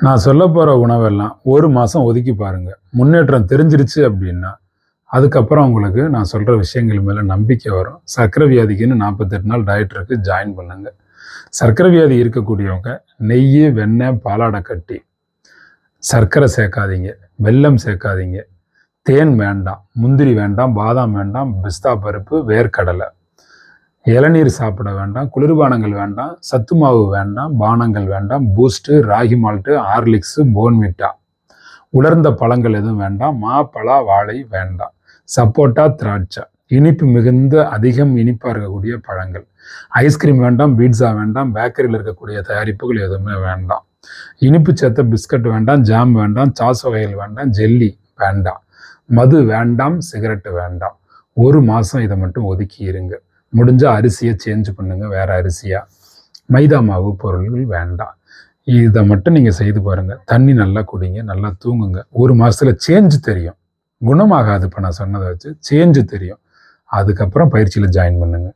நான் சொல்ல போகிற உணவெல்லாம் ஒரு மாதம் ஒதுக்கி பாருங்கள். முன்னேற்றம் தெரிஞ்சிருச்சு அப்படின்னா அதுக்கப்புறம் உங்களுக்கு நான் சொல்கிற விஷயங்கள் மேலே நம்பிக்கை வரும். சர்க்கரை வியாதிக்குன்னு 48 நாள் டயட் இருக்கு, ஜாயின் பண்ணுங்க. சர்க்கரை வியாதி இருக்கக்கூடியவங்க நெய், வெண்ணெய், பாலாடை கட்டி, சர்க்கரை சேர்க்காதீங்க, வெல்லம் சேர்க்காதீங்க, தேன் வேண்டாம், முந்திரி வேண்டாம், பாதாம் வேண்டாம், பிஸ்தா பருப்பு, வேர்க்கடலை, இளநீர் சாப்பிட வேண்டாம், குளிர்பானங்கள் வேண்டாம், சத்து மாவு வேண்டாம், பானங்கள் வேண்டாம், boost, ragi malt, Horlicks, Bournvita, உலர்ந்த பழங்கள் எதுவும் வேண்டாம், மாப்பழா, வாழை வேண்டாம், சப்போட்டா, திராட்சை, இனிப்பு மிகுந்த அதிகம் இனிப்பாக இருக்கக்கூடிய பழங்கள், ஐஸ்கிரீம் வேண்டாம், பீட்சா வேண்டாம், பேக்கரியில் இருக்கக்கூடிய தயாரிப்புகள் எதுவுமே வேண்டாம், இனிப்பு சேர்த்த பிஸ்கட் வேண்டாம், ஜாம் வேண்டாம், சாஸ் வகைகள் வேண்டாம், ஜெல்லி வேண்டாம், மது வேண்டாம், சிகரெட்டு வேண்டாம். ஒரு மாதம் இதை மட்டும் ஒதுக்கி இருங்க. முடிஞ்ச அரிசியை சேஞ்ச் பண்ணுங்க, வேற அரிசியா. மைதா மாவு பொருள்கள் வேண்டாம். இதை மட்டும் நீங்கள் செய்து பாருங்க. தண்ணி நல்லா குடிங்க, நல்லா தூங்குங்க. ஒரு மாதத்துல சேஞ்சு தெரியும். குணமாகாது. இப்போ நான் சொன்னதை வச்சு சேஞ்சு தெரியும். அதுக்கப்புறம் பயிற்சியில் ஜாயின் பண்ணுங்க.